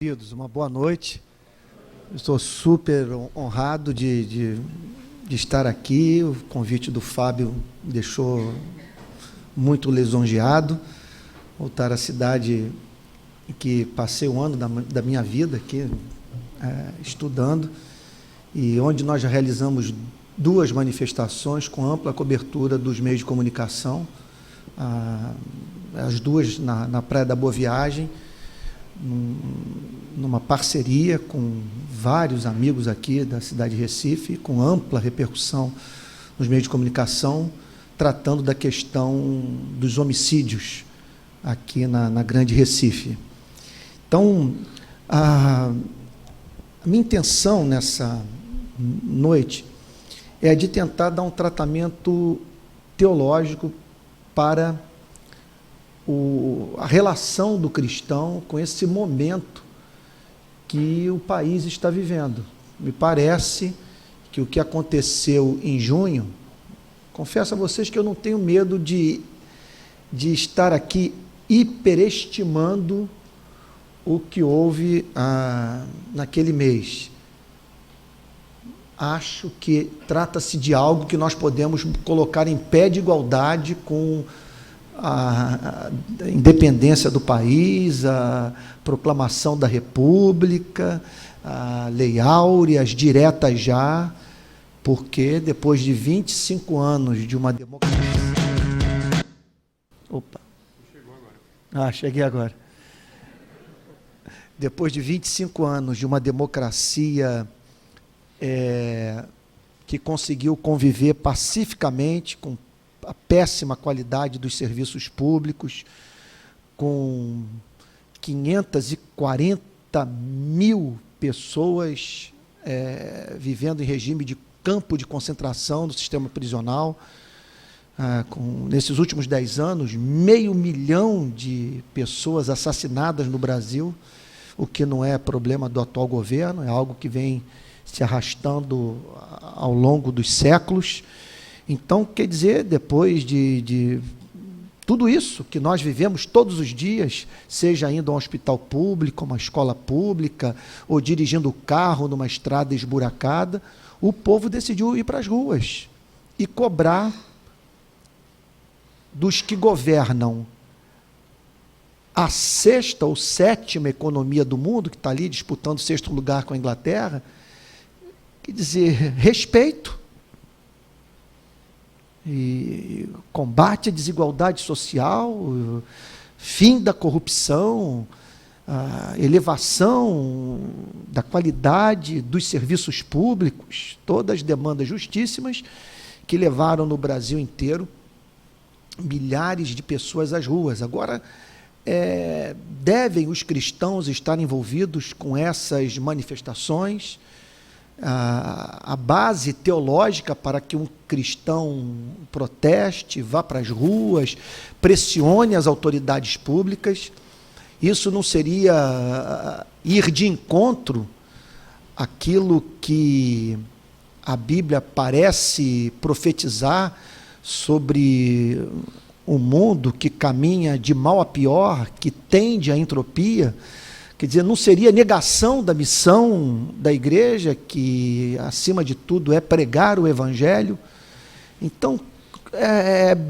Queridos, uma boa noite. Estou super honrado de estar aqui. O convite do Fábio me deixou muito lisonjeado. Voltar à cidade em que passei um ano da minha vida aqui, estudando, e onde nós já realizamos 2 manifestações com ampla cobertura dos meios de comunicação, as 2 na Praia da Boa Viagem, numa parceria com vários amigos aqui da cidade de Recife, com ampla repercussão nos meios de comunicação, tratando da questão dos homicídios aqui na Grande Recife. Então, a minha intenção nessa noite é de tentar dar um tratamento teológico para a relação do cristão com esse momento que o país está vivendo. Me parece que o que aconteceu em junho, confesso a vocês que eu não tenho medo de estar aqui hiperestimando o que houve naquele mês. Acho que trata-se de algo que nós podemos colocar em pé de igualdade com a independência do país, a proclamação da República, a Lei Áurea, as diretas já, porque depois de 25 anos de uma democracia... Opa! Chegou agora. Cheguei agora. Depois de 25 anos de uma democracia que conseguiu conviver pacificamente com a péssima qualidade dos serviços públicos, com 540 mil pessoas vivendo em regime de campo de concentração do sistema prisional, nesses últimos 10 anos, 500 mil de pessoas assassinadas no Brasil, o que não é problema do atual governo, é algo que vem se arrastando ao longo dos séculos. Então, quer dizer, depois de tudo isso que nós vivemos todos os dias, seja indo a um hospital público, uma escola pública, ou dirigindo o carro numa estrada esburacada, o povo decidiu ir para as ruas e cobrar dos que governam a 6ª ou 7ª economia do mundo, que está ali disputando o 6º lugar com a Inglaterra, quer dizer, respeito, e combate à desigualdade social, fim da corrupção, elevação da qualidade dos serviços públicos, todas as demandas justíssimas que levaram no Brasil inteiro milhares de pessoas às ruas. Agora, devem os cristãos estar envolvidos com essas manifestações. A base teológica para que um cristão proteste, vá para as ruas, pressione as autoridades públicas, isso não seria ir de encontro àquilo que a Bíblia parece profetizar sobre um mundo que caminha de mal a pior, que tende à entropia? Quer dizer, não seria negação da missão da igreja, que, acima de tudo, é pregar o Evangelho? Então,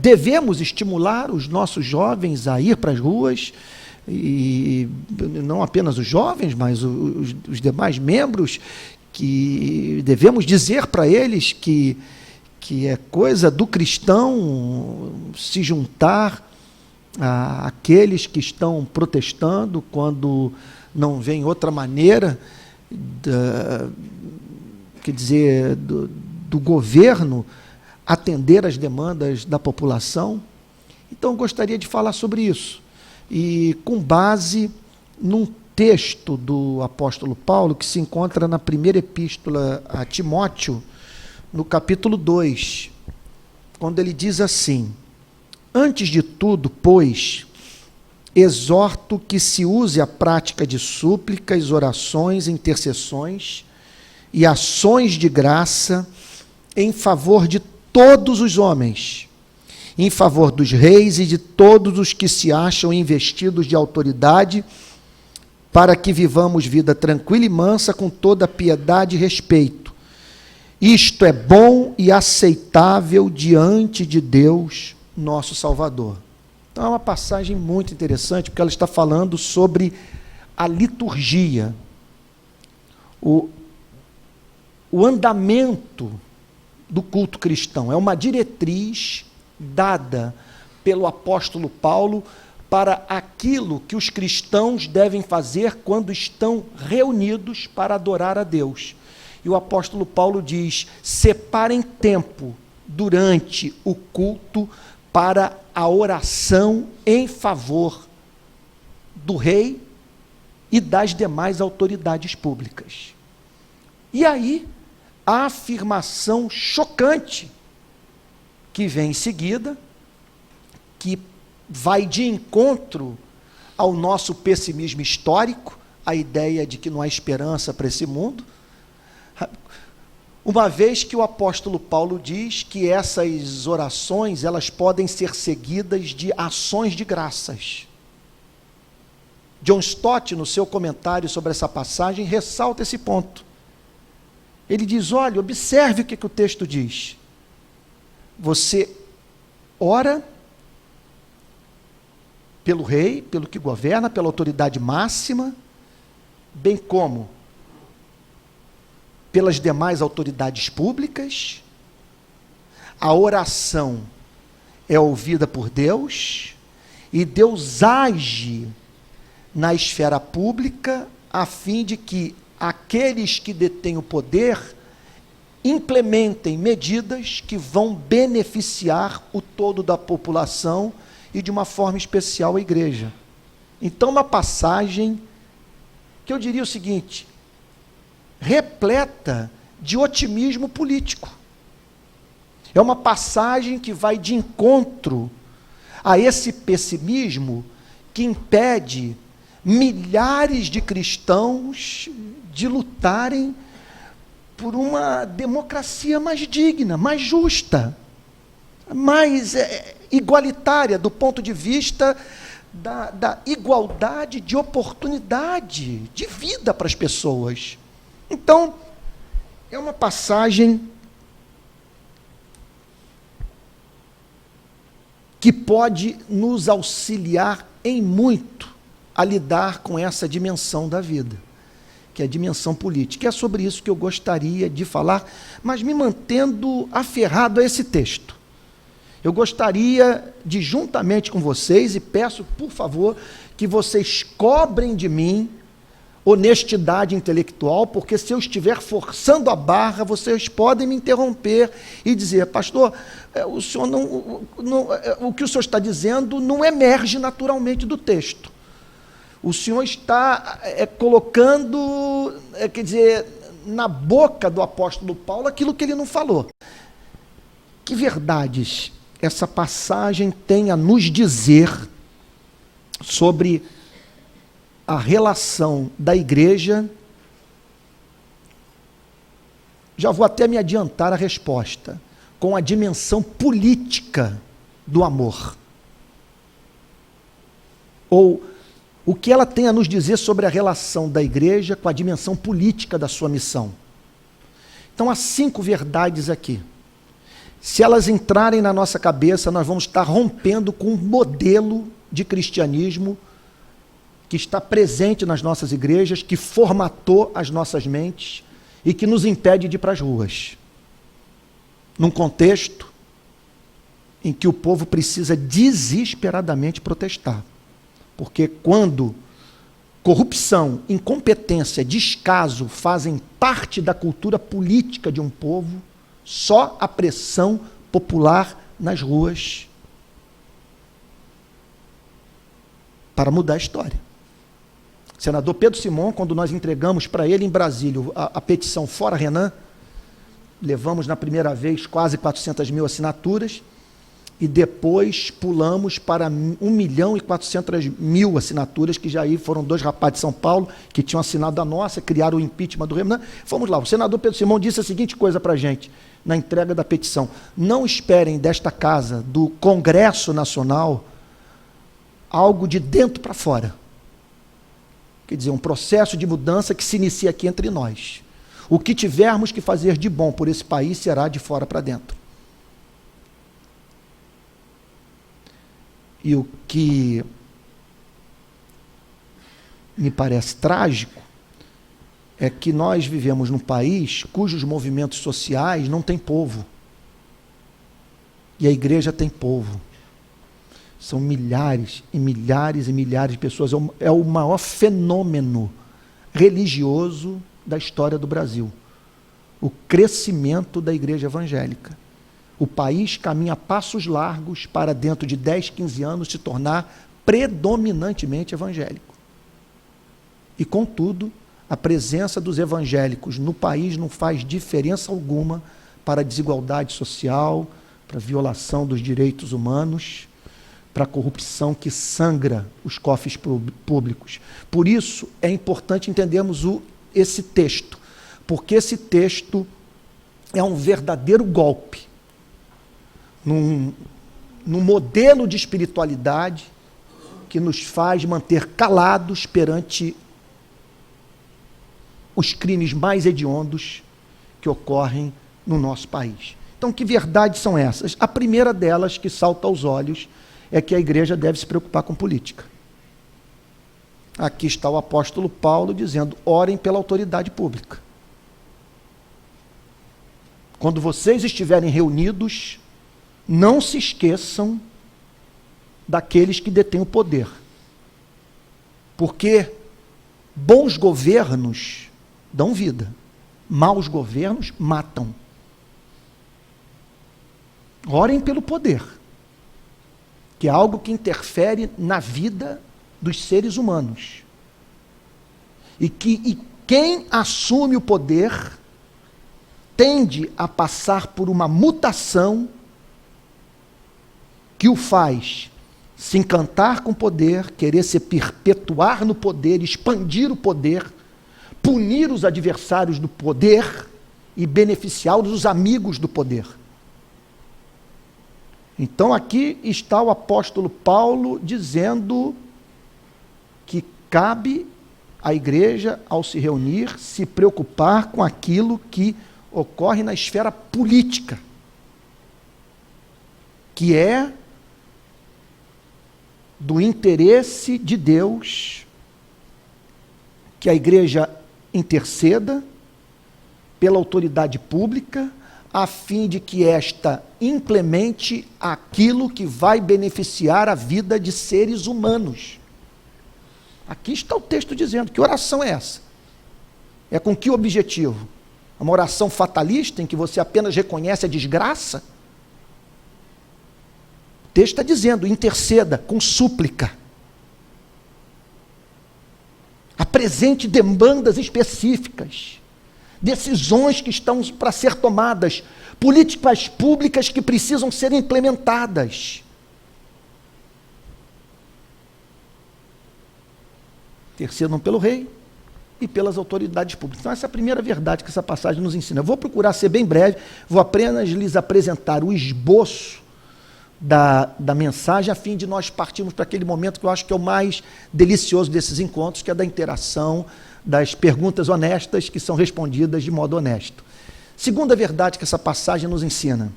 devemos estimular os nossos jovens a ir para as ruas, e não apenas os jovens, mas os demais membros, que devemos dizer para eles que é coisa do cristão se juntar àqueles que estão protestando quando não vem outra maneira, quer dizer, do governo atender às demandas da população. Então, eu gostaria de falar sobre isso, e com base num texto do apóstolo Paulo, que se encontra na primeira epístola a Timóteo, no capítulo 2, quando ele diz assim: antes de tudo, pois, exorto que se use a prática de súplicas, orações, intercessões e ações de graça em favor de todos os homens, em favor dos reis e de todos os que se acham investidos de autoridade, para que vivamos vida tranquila e mansa com toda piedade e respeito. Isto é bom e aceitável diante de Deus, nosso Salvador. Então é uma passagem muito interessante, porque ela está falando sobre a liturgia, o andamento do culto cristão. É uma diretriz dada pelo apóstolo Paulo para aquilo que os cristãos devem fazer quando estão reunidos para adorar a Deus. E o apóstolo Paulo diz: separem tempo durante o culto para a oração em favor do rei e das demais autoridades públicas. E aí, a afirmação chocante que vem em seguida, que vai de encontro ao nosso pessimismo histórico, a ideia de que não há esperança para esse mundo, uma vez que o apóstolo Paulo diz que essas orações, elas podem ser seguidas de ações de graças. John Stott, no seu comentário sobre essa passagem, ressalta esse ponto. Ele diz: olha, observe o que o texto diz. Você ora pelo rei, pelo que governa, pela autoridade máxima, bem como pelas demais autoridades públicas. A oração é ouvida por Deus, e Deus age na esfera pública, a fim de que aqueles que detêm o poder implementem medidas que vão beneficiar o todo da população e, de uma forma especial, a igreja. Então, uma passagem que eu diria o seguinte: repleta de otimismo político. É uma passagem que vai de encontro a esse pessimismo que impede milhares de cristãos de lutarem por uma democracia mais digna, mais justa, mais igualitária do ponto de vista da igualdade de oportunidade de vida para as pessoas. Então, é uma passagem que pode nos auxiliar em muito a lidar com essa dimensão da vida, que é a dimensão política. É sobre isso que eu gostaria de falar, mas me mantendo aferrado a esse texto. Eu gostaria de, juntamente com vocês, e peço, por favor, que vocês cobrem de mim honestidade intelectual, porque se eu estiver forçando a barra, vocês podem me interromper e dizer: pastor, o senhor o que o senhor está dizendo não emerge naturalmente do texto. O senhor está colocando, quer dizer, na boca do apóstolo Paulo aquilo que ele não falou. Que verdades essa passagem tem a nos dizer sobre a relação da igreja? Já vou até me adiantar a resposta, com a dimensão política do amor. Ou o que ela tem a nos dizer sobre a relação da igreja com a dimensão política da sua missão. Então, há 5 verdades aqui. Se elas entrarem na nossa cabeça, nós vamos estar rompendo com um modelo de cristianismo que está presente nas nossas igrejas, que formatou as nossas mentes e que nos impede de ir para as ruas. Num contexto em que o povo precisa desesperadamente protestar. Porque quando corrupção, incompetência, descaso fazem parte da cultura política de um povo, só a pressão popular nas ruas para mudar a história. Senador Pedro Simon, quando nós entregamos para ele em Brasília a petição Fora Renan, levamos na primeira vez quase 400 mil assinaturas, e depois pulamos para 1.400.000 assinaturas, que já aí foram 2 rapazes de São Paulo, que tinham assinado a nossa, criaram o impeachment do Renan. Fomos lá, o senador Pedro Simon disse a seguinte coisa para a gente, na entrega da petição: não esperem desta casa, do Congresso Nacional, algo de dentro para fora. Quer dizer, um processo de mudança que se inicia aqui entre nós. O que tivermos que fazer de bom por esse país será de fora para dentro. E o que me parece trágico é que nós vivemos num país cujos movimentos sociais não têm povo. E a igreja tem povo. São milhares e milhares e milhares de pessoas. É o maior fenômeno religioso da história do Brasil. O crescimento da igreja evangélica. O país caminha a passos largos para dentro de 10, 15 anos se tornar predominantemente evangélico. E, contudo, a presença dos evangélicos no país não faz diferença alguma para a desigualdade social, para a violação dos direitos humanos, para a corrupção que sangra os cofres públicos. Por isso, é importante entendermos esse texto, porque esse texto é um verdadeiro golpe num modelo de espiritualidade que nos faz manter calados perante os crimes mais hediondos que ocorrem no nosso país. Então, que verdades são essas? A primeira delas, que salta aos olhos, é que a igreja deve se preocupar com política. Aqui está o apóstolo Paulo dizendo: orem pela autoridade pública. Quando vocês estiverem reunidos, não se esqueçam daqueles que detêm o poder. Porque bons governos dão vida, maus governos matam. Orem pelo poder, que é algo que interfere na vida dos seres humanos. E quem assume o poder tende a passar por uma mutação que o faz se encantar com o poder, querer se perpetuar no poder, expandir o poder, punir os adversários do poder e beneficiar os amigos do poder. Então aqui está o apóstolo Paulo dizendo que cabe à igreja, ao se reunir, se preocupar com aquilo que ocorre na esfera política, que é do interesse de Deus que a igreja interceda pela autoridade pública, a fim de que esta implemente aquilo que vai beneficiar a vida de seres humanos. Aqui está o texto dizendo: que oração é essa? É com que objetivo? Uma oração fatalista em que você apenas reconhece a desgraça? O texto está dizendo: interceda com súplica. Apresente demandas específicas, decisões que estão para ser tomadas, políticas públicas que precisam ser implementadas. Intercedam pelo rei e pelas autoridades públicas. Então, essa é a primeira verdade que essa passagem nos ensina. Eu vou procurar ser bem breve, vou apenas lhes apresentar o esboço da mensagem, a fim de nós partirmos para aquele momento que eu acho que é o mais delicioso desses encontros, que é da interação, das perguntas honestas que são respondidas de modo honesto. Segunda verdade que essa passagem nos ensina: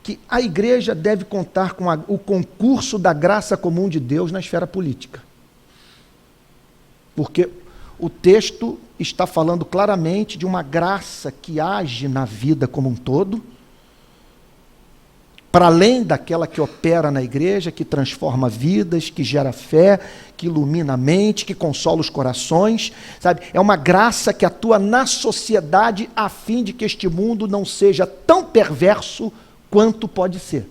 que a igreja deve contar com o concurso da graça comum de Deus na esfera política. Porque o texto está falando claramente de uma graça que age na vida como um todo, para além daquela que opera na igreja, que transforma vidas, que gera fé, que ilumina a mente, que consola os corações, sabe? É uma graça que atua na sociedade a fim de que este mundo não seja tão perverso quanto pode ser.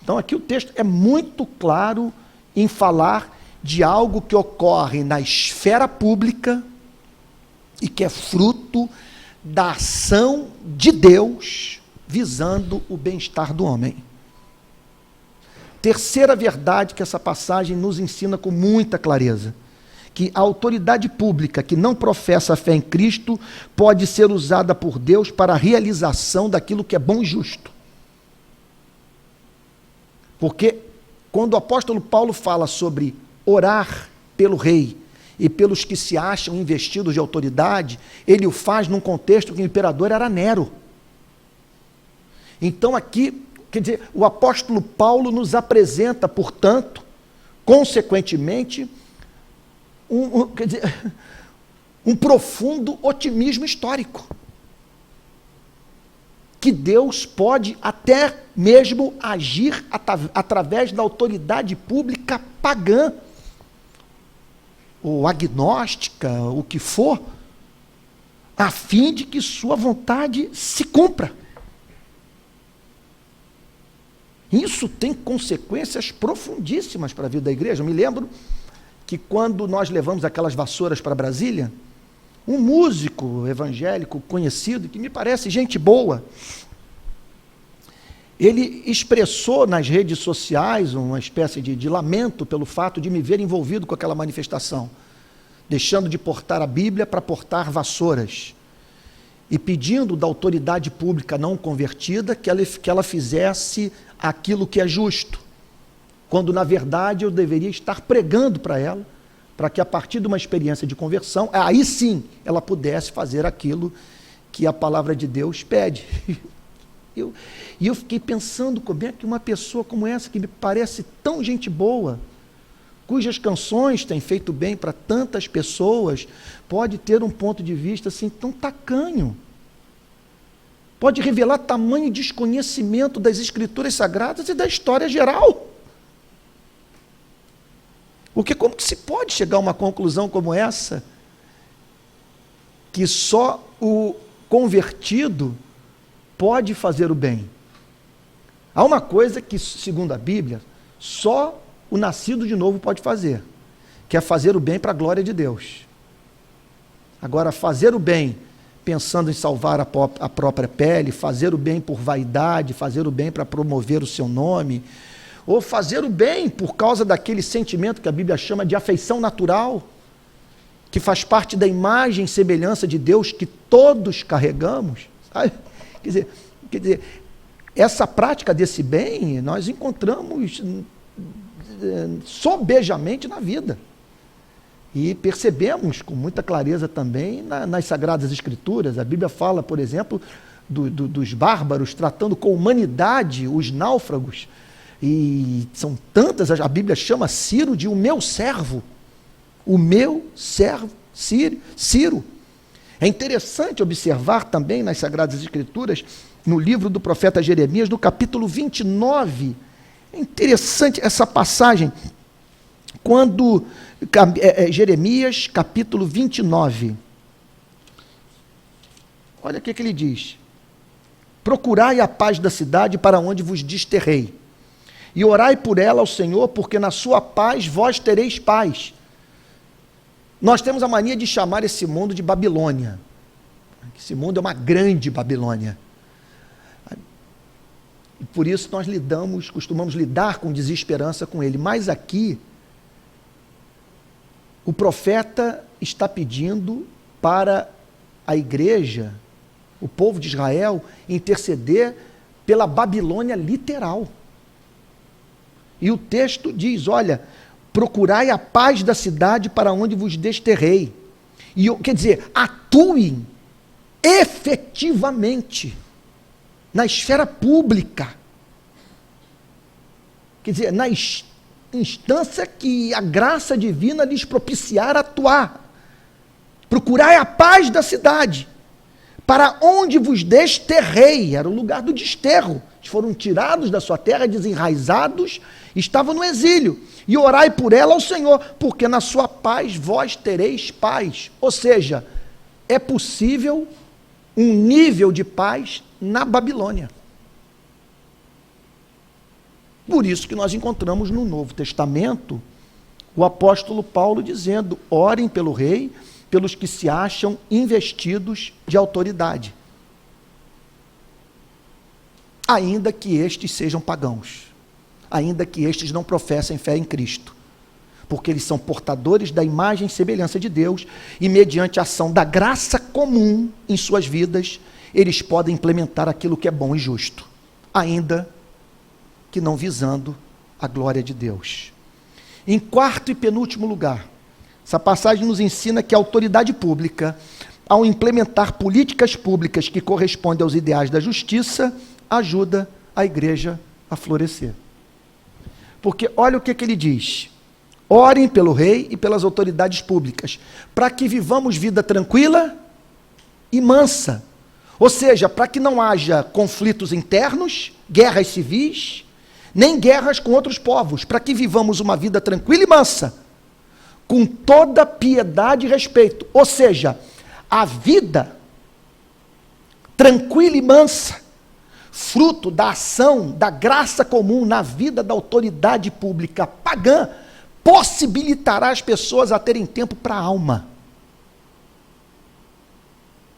Então aqui o texto é muito claro em falar de algo que ocorre na esfera pública e que é fruto da ação de Deus visando o bem-estar do homem. Terceira verdade que essa passagem nos ensina com muita clareza: que a autoridade pública que não professa a fé em Cristo pode ser usada por Deus para a realização daquilo que é bom e justo. Porque quando o apóstolo Paulo fala sobre orar pelo rei e pelos que se acham investidos de autoridade, ele o faz num contexto que o imperador era Nero. Então aqui, quer dizer, o apóstolo Paulo nos apresenta, portanto, consequentemente, um profundo otimismo histórico. Que Deus pode até mesmo agir através da autoridade pública pagã, ou agnóstica, o que for, a fim de que sua vontade se cumpra. Isso tem consequências profundíssimas para a vida da igreja. Eu me lembro que quando nós levamos aquelas vassouras para Brasília, um músico evangélico conhecido, que me parece gente boa, ele expressou nas redes sociais uma espécie de lamento pelo fato de me ver envolvido com aquela manifestação, deixando de portar a Bíblia para portar vassouras, e pedindo da autoridade pública não convertida que ela fizesse aquilo que é justo, quando na verdade eu deveria estar pregando para ela, para que a partir de uma experiência de conversão, aí sim, ela pudesse fazer aquilo que a palavra de Deus pede. E eu fiquei pensando como é que uma pessoa como essa, que me parece tão gente boa, cujas canções têm feito bem para tantas pessoas, pode ter um ponto de vista assim tão tacanho. Pode revelar tamanho desconhecimento das Escrituras Sagradas e da história geral. Porque como que se pode chegar a uma conclusão como essa? Que só o convertido pode fazer o bem. Há uma coisa que, segundo a Bíblia, só o nascido de novo pode fazer, que é fazer o bem para a glória de Deus. Agora, fazer o bem pensando em salvar a própria pele, fazer o bem por vaidade, fazer o bem para promover o seu nome, ou fazer o bem por causa daquele sentimento que a Bíblia chama de afeição natural, que faz parte da imagem e semelhança de Deus que todos carregamos, sabe? Quer dizer, essa prática desse bem nós encontramos sobejamente na vida. E percebemos com muita clareza também nas Sagradas Escrituras. A Bíblia fala, por exemplo, dos bárbaros tratando com humanidade os náufragos. E são tantas, a Bíblia chama Ciro de o meu servo Ciro. É interessante observar também nas Sagradas Escrituras, no livro do profeta Jeremias, no capítulo 29, é interessante essa passagem, quando Jeremias, capítulo 29, olha o que ele diz: procurai a paz da cidade para onde vos desterrei, e orai por ela ao Senhor, porque na sua paz vós tereis paz. Nós temos a mania de chamar esse mundo de Babilônia. Esse mundo é uma grande Babilônia. E por isso nós costumamos lidar com desesperança com ele. Mas aqui, o profeta está pedindo para a igreja, o povo de Israel, interceder pela Babilônia literal. E o texto diz, olha, procurai a paz da cidade para onde vos desterrei. E, quer dizer, atuem efetivamente na esfera pública. Quer dizer, na instância que a graça divina lhes propiciar atuar. Procurai a paz da cidade, para onde vos desterrei. Era o lugar do desterro. Eles foram tirados da sua terra, desenraizados, estavam no exílio. E orai por ela ao Senhor, porque na sua paz vós tereis paz. Ou seja, é possível um nível de paz na Babilônia. Por isso que nós encontramos no Novo Testamento o apóstolo Paulo dizendo, orem pelo rei, pelos que se acham investidos de autoridade, ainda que estes sejam pagãos, ainda que estes não professem fé em Cristo, porque eles são portadores da imagem e semelhança de Deus, e mediante a ação da graça comum em suas vidas, eles podem implementar aquilo que é bom e justo, ainda que não visando a glória de Deus. Em quarto e penúltimo lugar, Essa passagem nos ensina que a autoridade pública, ao implementar políticas públicas que correspondem aos ideais da justiça, ajuda a igreja a florescer. Porque olha o que ele diz: orem pelo rei e pelas autoridades públicas, para que vivamos vida tranquila e mansa. Ou seja, para que não haja conflitos internos, guerras civis, nem guerras com outros povos, para que vivamos uma vida tranquila e mansa, com toda piedade e respeito. Ou seja, a vida tranquila e mansa, fruto da ação, da graça comum na vida da autoridade pública pagã, possibilitará as pessoas a terem tempo para a alma.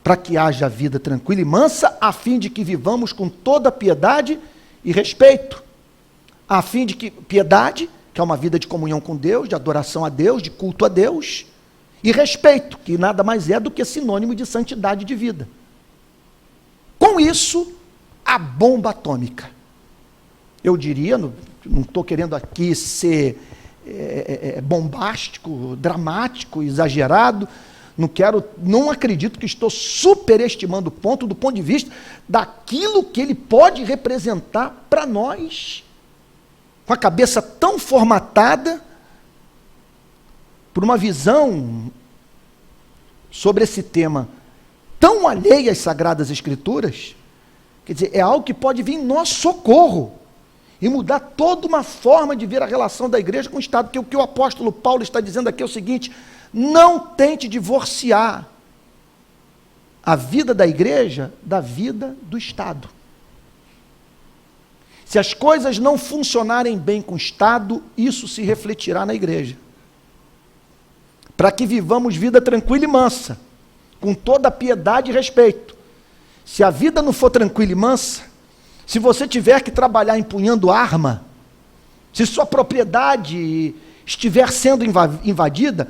Para que haja vida tranquila e mansa, a fim de que vivamos com toda piedade e respeito. A fim de que piedade, que é uma vida de comunhão com Deus, de adoração a Deus, de culto a Deus, e respeito, que nada mais é do que sinônimo de santidade de vida. Com isso, a bomba atômica. Eu diria, não estou querendo aqui ser bombástico, dramático, exagerado, não acredito que estou superestimando o ponto do ponto de vista daquilo que ele pode representar para nós, com a cabeça tão formatada por uma visão sobre esse tema tão alheia às Sagradas Escrituras. Quer dizer, é algo que pode vir em nosso socorro e mudar toda uma forma de ver a relação da igreja com o Estado. Porque o que o apóstolo Paulo está dizendo aqui é o seguinte: não tente divorciar a vida da igreja da vida do Estado. Se as coisas não funcionarem bem com o Estado, isso se refletirá na igreja. Para que vivamos vida tranquila e mansa, com toda a piedade e respeito. Se a vida não for tranquila e mansa, se você tiver que trabalhar empunhando arma, se sua propriedade estiver sendo invadida,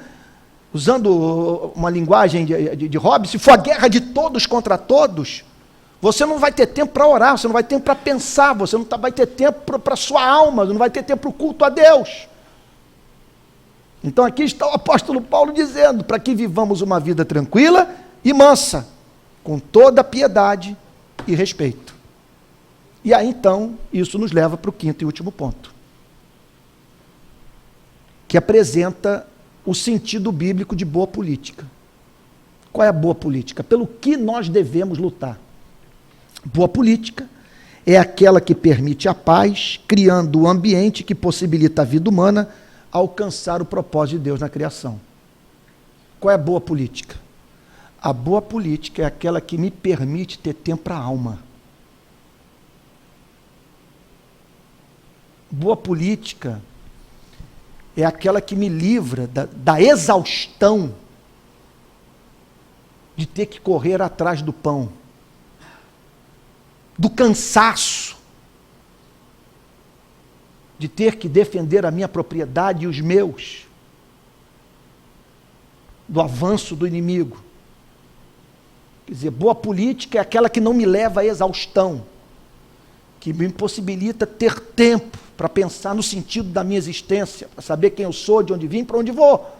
usando uma linguagem de Hobbes, se for a guerra de todos contra todos, você não vai ter tempo para orar, você não vai ter tempo para pensar, você não vai ter tempo para a sua alma, não vai ter tempo para o culto a Deus. Então aqui está o apóstolo Paulo dizendo, para que vivamos uma vida tranquila e mansa, com toda piedade e respeito. E aí então, isso nos leva para o quinto e último ponto, que apresenta o sentido bíblico de boa política. Qual é a boa política? Pelo que nós devemos lutar. Boa política é aquela que permite a paz, criando o ambiente que possibilita a vida humana alcançar o propósito de Deus na criação. Qual é a boa política? A boa política é aquela que me permite ter tempo para a alma. Boa política é aquela que me livra da exaustão de ter que correr atrás do pão, do cansaço de ter que defender a minha propriedade e os meus, do avanço do inimigo. Quer dizer, boa política é aquela que não me leva à exaustão, que me impossibilita ter tempo para pensar no sentido da minha existência, para saber quem eu sou, de onde vim, para onde vou.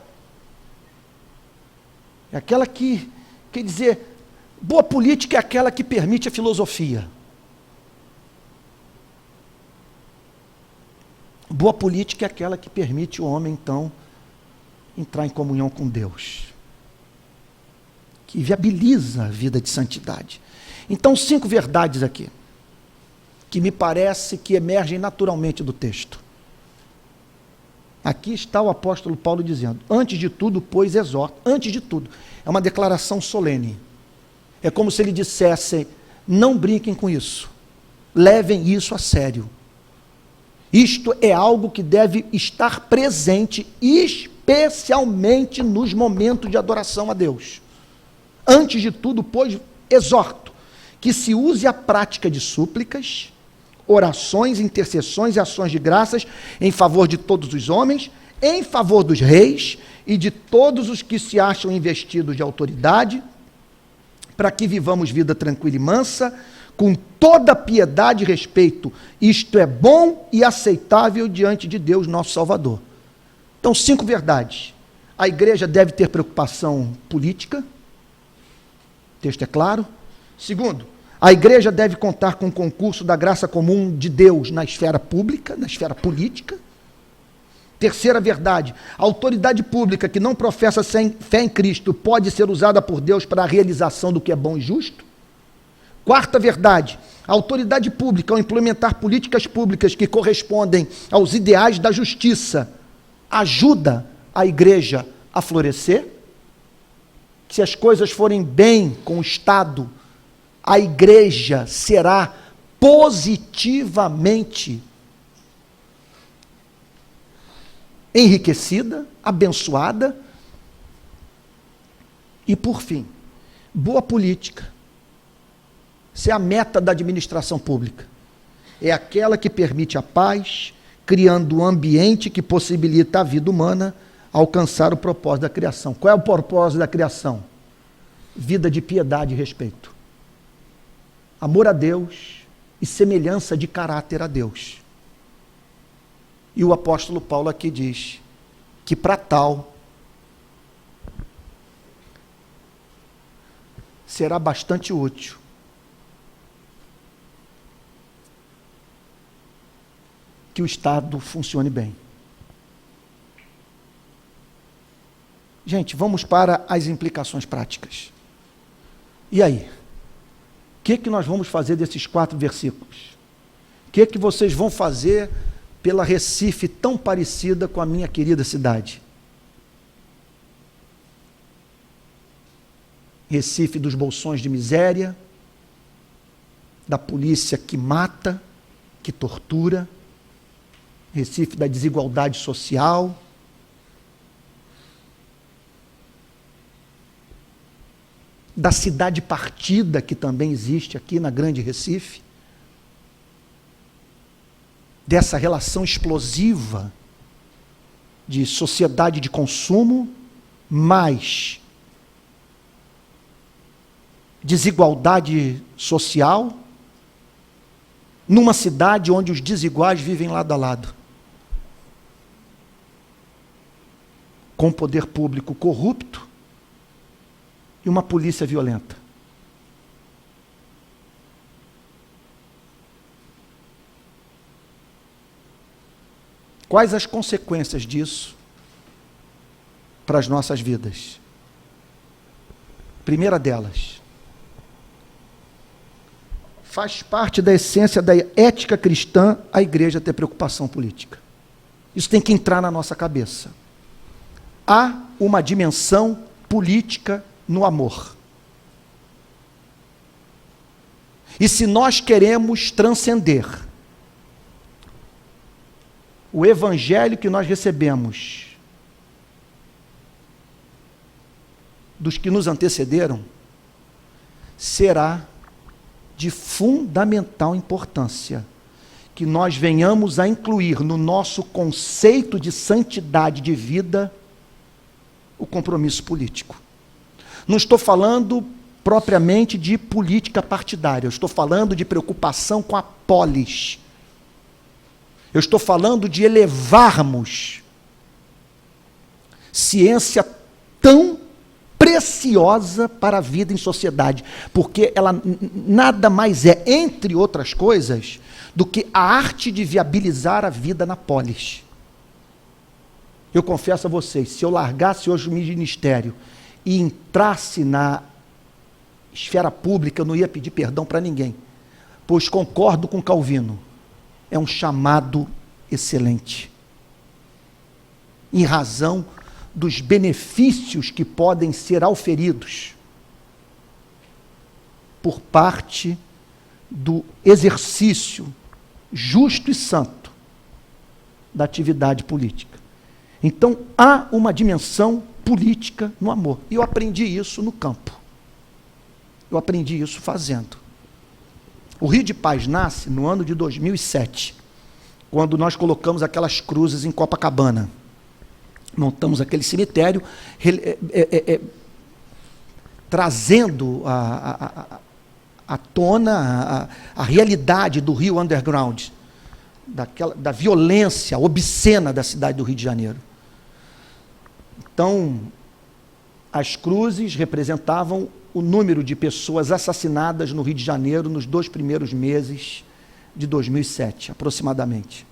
É aquela que, quer dizer, boa política é aquela que permite a filosofia. Boa política é aquela que permite o homem, então, entrar em comunhão com Deus, que viabiliza a vida de santidade. Então, 5 verdades aqui, que me parece que emergem naturalmente do texto. Aqui está o apóstolo Paulo dizendo, antes de tudo, pois, exorta. Antes de tudo, é uma declaração solene. É como se ele dissesse, não brinquem com isso, levem isso a sério. Isto é algo que deve estar presente, especialmente nos momentos de adoração a Deus. Antes de tudo, pois, exorto que se use a prática de súplicas, orações, intercessões e ações de graças em favor de todos os homens, em favor dos reis e de todos os que se acham investidos de autoridade, para que vivamos vida tranquila e mansa, com toda piedade e respeito. Isto é bom e aceitável diante de Deus, nosso Salvador. Então, 5 verdades. A igreja deve ter preocupação política. O texto é claro. Segundo, a igreja deve contar com o concurso da graça comum de Deus na esfera pública, na esfera política. Terceira verdade, a autoridade pública que não professa fé em Cristo pode ser usada por Deus para a realização do que é bom e justo. Quarta verdade, a autoridade pública, ao implementar políticas públicas que correspondem aos ideais da justiça, ajuda a igreja a florescer. Se as coisas forem bem com o Estado, a igreja será positivamente enriquecida, abençoada. E por fim, boa política. Essa é a meta da administração pública. É aquela que permite a paz, criando um ambiente que possibilita a vida humana alcançar o propósito da criação. Qual é o propósito da criação? Vida de piedade e respeito. Amor a Deus e semelhança de caráter a Deus. E o apóstolo Paulo aqui diz que para tal será bastante útil que o Estado funcione bem. Gente, vamos para as implicações práticas. E aí? O que nós vamos fazer desses 4 versículos? O que vocês vão fazer pela Recife tão parecida com a minha querida cidade? Recife dos bolsões de miséria, da polícia que mata, que tortura, Recife da desigualdade social, da cidade partida que também existe aqui na Grande Recife, dessa relação explosiva de sociedade de consumo, mais desigualdade social, numa cidade onde os desiguais vivem lado a lado, com poder público corrupto e uma polícia violenta. Quais as consequências disso para as nossas vidas? Primeira delas, faz parte da essência da ética cristã a igreja ter preocupação política. Isso tem que entrar na nossa cabeça. Há uma dimensão política no amor. E se nós queremos transcender o evangelho que nós recebemos dos que nos antecederam, será de fundamental importância que nós venhamos a incluir no nosso conceito de santidade de vida o compromisso político. Não estou falando propriamente de política partidária, eu estou falando de preocupação com a polis. Eu estou falando de elevarmos ciência tão preciosa para a vida em sociedade, porque ela nada mais é, entre outras coisas, do que a arte de viabilizar a vida na polis. Eu confesso a vocês, se eu largasse hoje o ministério e entrasse na esfera pública, eu não ia pedir perdão para ninguém, pois concordo com Calvino, é um chamado excelente, em razão dos benefícios que podem ser auferidos por parte do exercício justo e santo da atividade política. Então, há uma dimensão política no amor. E eu aprendi isso no campo. Eu aprendi isso fazendo. O Rio de Paz nasce no ano de 2007, quando nós colocamos aquelas cruzes em Copacabana. Montamos aquele cemitério, trazendo à tona a realidade do Rio Underground, da violência obscena da cidade do Rio de Janeiro. Então, as cruzes representavam o número de pessoas assassinadas no Rio de Janeiro nos 2 primeiros meses de 2007, aproximadamente.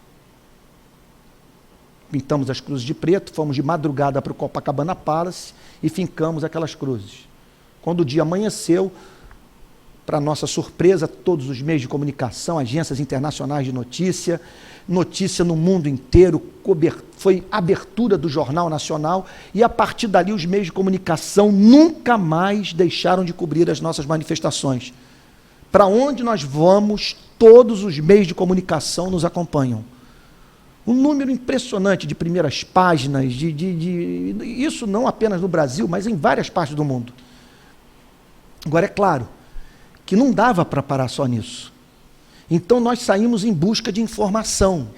Pintamos as cruzes de preto, fomos de madrugada para o Copacabana Palace e fincamos aquelas cruzes. Quando o dia amanheceu, para nossa surpresa, todos os meios de comunicação, agências internacionais de notícia no mundo inteiro, foi abertura do Jornal Nacional, e a partir dali os meios de comunicação nunca mais deixaram de cobrir as nossas manifestações. Para onde nós vamos, todos os meios de comunicação nos acompanham. Um número impressionante de primeiras páginas, isso não apenas no Brasil, mas em várias partes do mundo. Agora, é claro que não dava para parar só nisso. Então, nós saímos em busca de informação.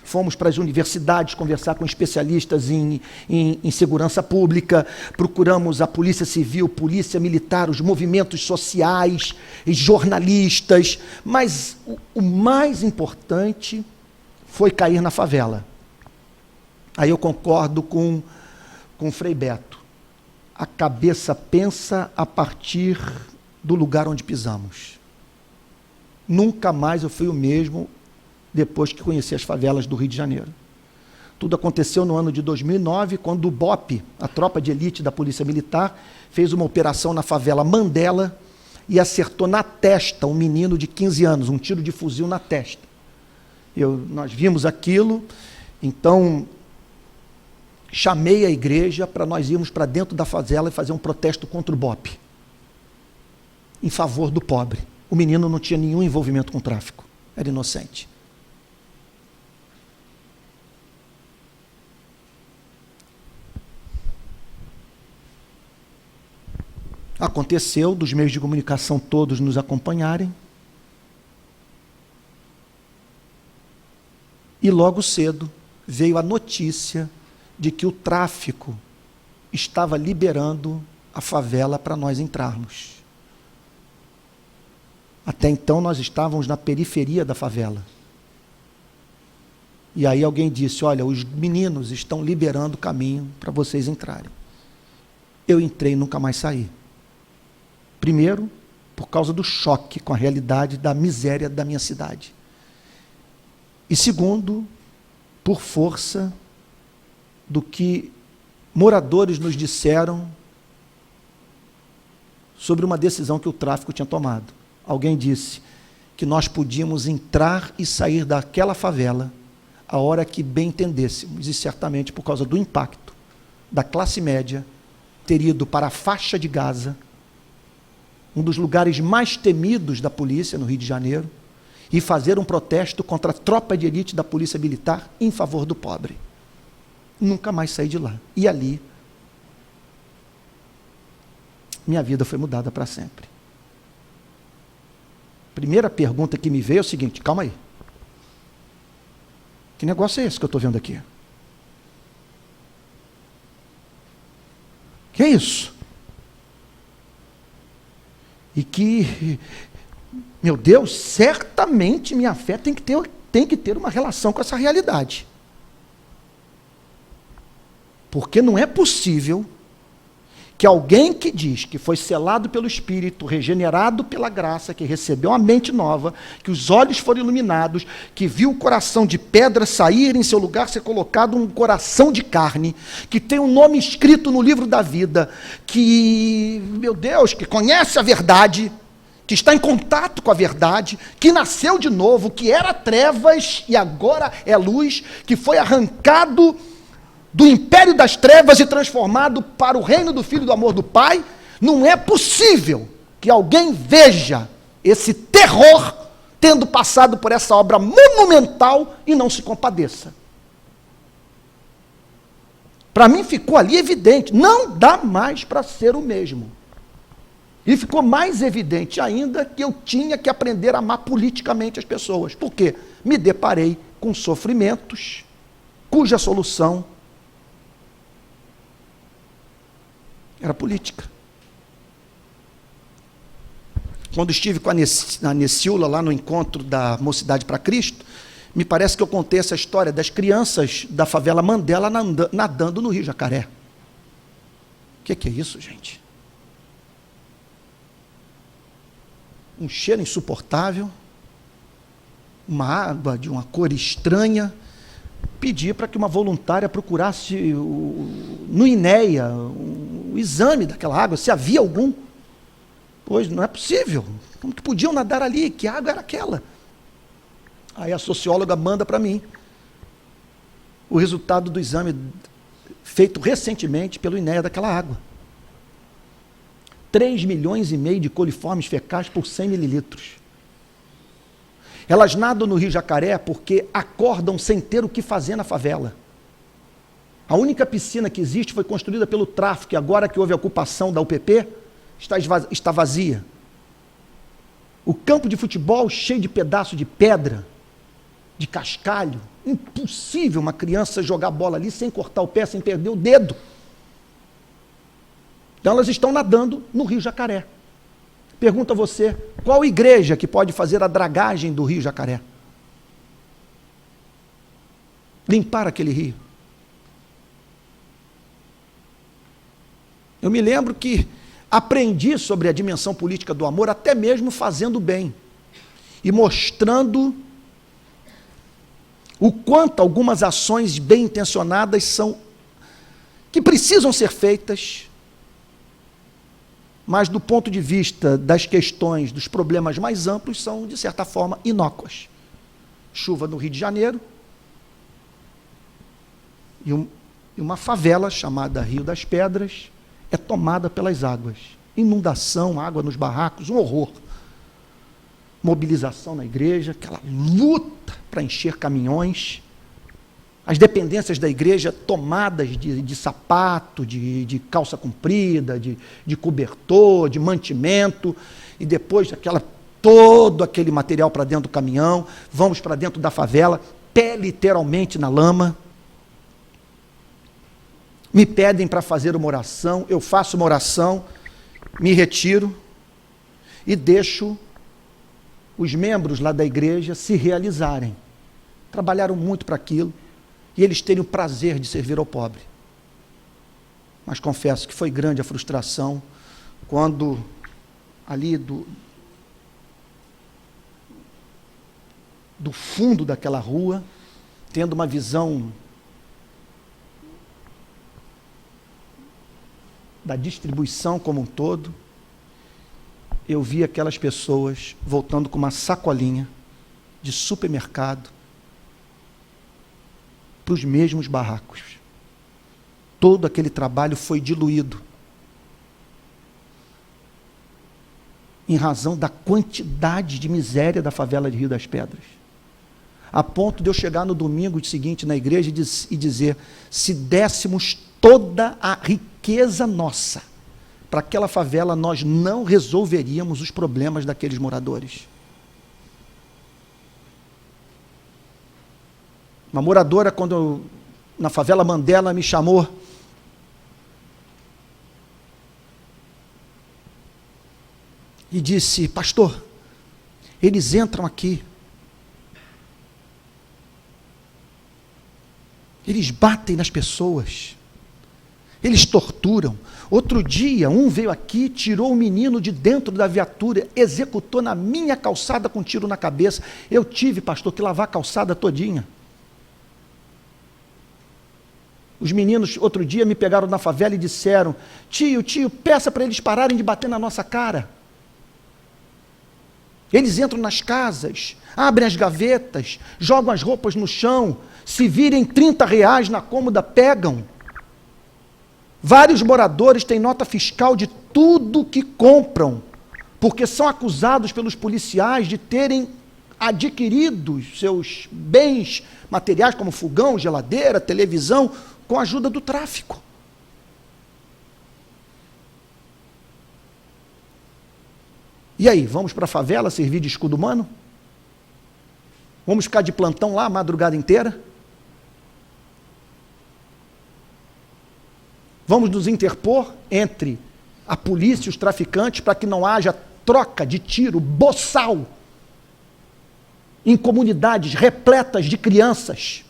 Fomos para as universidades conversar com especialistas em segurança pública, procuramos a Polícia Civil, Polícia Militar, os movimentos sociais, jornalistas, mas o mais importante foi cair na favela. Aí eu concordo com o Frei Beto. A cabeça pensa a partir do lugar onde pisamos. Nunca mais eu fui o mesmo depois que conheci as favelas do Rio de Janeiro. Tudo aconteceu no ano de 2009, quando o BOPE, a tropa de elite da Polícia Militar, fez uma operação na favela Mandela e acertou na testa um menino de 15 anos, um tiro de fuzil na testa. Nós vimos aquilo, então chamei a igreja para nós irmos para dentro da favela e fazer um protesto contra o BOPE, em favor do pobre. O menino não tinha nenhum envolvimento com tráfico, era inocente. Aconteceu dos meios de comunicação todos nos acompanharem, e logo cedo veio a notícia de que o tráfico estava liberando a favela para nós entrarmos. Até então nós estávamos na periferia da favela. E aí alguém disse, olha, os meninos estão liberando o caminho para vocês entrarem. Eu entrei e nunca mais saí. Primeiro, por causa do choque com a realidade da miséria da minha cidade. E segundo, por força do que moradores nos disseram sobre uma decisão que o tráfico tinha tomado. Alguém disse que nós podíamos entrar e sair daquela favela a hora que bem entendêssemos, e certamente por causa do impacto da classe média ter ido para a faixa de Gaza, um dos lugares mais temidos da polícia no Rio de Janeiro, e fazer um protesto contra a tropa de elite da Polícia Militar em favor do pobre. Nunca mais saí de lá. E ali, minha vida foi mudada para sempre. Primeira pergunta que me veio é o seguinte, calma aí. Que negócio é esse que eu estou vendo aqui? Que é isso? E que, meu Deus, certamente minha fé tem que ter uma relação com essa realidade. Porque não é possível que alguém que diz que foi selado pelo Espírito, regenerado pela graça, que recebeu uma mente nova, que os olhos foram iluminados, que viu o coração de pedra sair em seu lugar, ser colocado um coração de carne, que tem um nome escrito no livro da vida, que, meu Deus, que conhece a verdade, que está em contato com a verdade, que nasceu de novo, que era trevas e agora é luz, que foi arrancado do império das trevas e transformado para o reino do Filho do amor do Pai. Não é possível que alguém veja esse terror tendo passado por essa obra monumental e não se compadeça. Para mim ficou ali evidente, não dá mais para ser o mesmo. E ficou mais evidente ainda que eu tinha que aprender a amar politicamente as pessoas. Por quê? Me deparei com sofrimentos cuja solução era política. Quando estive com a Neciula lá no encontro da Mocidade para Cristo, me parece que eu contei essa história das crianças da favela Mandela nadando no Rio Jacaré. que é isso, gente? Um cheiro insuportável, uma água de uma cor estranha. Pedi para que uma voluntária procurasse no INEA o exame daquela água, se havia algum. Pois não é possível. Como que podiam nadar ali? Que água era aquela? Aí a socióloga manda para mim o resultado do exame feito recentemente pelo INEA daquela água. 3,5 milhões de coliformes fecais por 100 mililitros. Elas nadam no Rio Jacaré porque acordam sem ter o que fazer na favela. A única piscina que existe foi construída pelo tráfico, e agora que houve a ocupação da UPP, está vazia. O campo de futebol cheio de pedaços de pedra, de cascalho. Impossível uma criança jogar bola ali sem cortar o pé, sem perder o dedo. Então elas estão nadando no Rio Jacaré. Pergunto a você, qual igreja que pode fazer a dragagem do Rio Jacaré? Limpar aquele rio. Eu me lembro que aprendi sobre a dimensão política do amor até mesmo fazendo bem e mostrando o quanto algumas ações bem intencionadas são que precisam ser feitas, mas do ponto de vista das questões, dos problemas mais amplos, são, de certa forma, inócuas. Chuva no Rio de Janeiro e uma favela chamada Rio das Pedras é tomada pelas águas. Inundação, água nos barracos, um horror. Mobilização na igreja, aquela luta para encher caminhões. As dependências da igreja tomadas de sapato, de calça comprida, de cobertor, de mantimento, e depois todo aquele material para dentro do caminhão, vamos para dentro da favela, pé literalmente na lama. Me pedem para fazer uma oração, eu faço uma oração, me retiro e deixo os membros lá da igreja se realizarem. Trabalharam muito para aquilo e eles terem o prazer de servir ao pobre. Mas confesso que foi grande a frustração quando ali do fundo daquela rua, tendo uma visão da distribuição como um todo, eu vi aquelas pessoas voltando com uma sacolinha de supermercado para os mesmos barracos. Todo aquele trabalho foi diluído em razão da quantidade de miséria da favela de Rio das Pedras. A ponto de eu chegar no domingo seguinte na igreja e dizer, se dessemos toda a riqueza nossa para aquela favela, nós não resolveríamos os problemas daqueles moradores. Uma moradora, na favela Mandela, me chamou e disse, pastor, eles entram aqui, eles batem nas pessoas, eles torturam. Outro dia, um veio aqui, tirou o menino de dentro da viatura, executou na minha calçada com um tiro na cabeça. Eu tive, pastor, que lavar a calçada todinha. Os meninos, outro dia, me pegaram na favela e disseram, tio, peça para eles pararem de bater na nossa cara. Eles entram nas casas, abrem as gavetas, jogam as roupas no chão, se virem R$30 na cômoda, pegam. Vários moradores têm nota fiscal de tudo que compram, porque são acusados pelos policiais de terem adquirido seus bens materiais, como fogão, geladeira, televisão, com a ajuda do tráfico. E aí, vamos para a favela servir de escudo humano? Vamos ficar de plantão lá a madrugada inteira? Vamos nos interpor entre a polícia e os traficantes para que não haja troca de tiro boçal em comunidades repletas de crianças,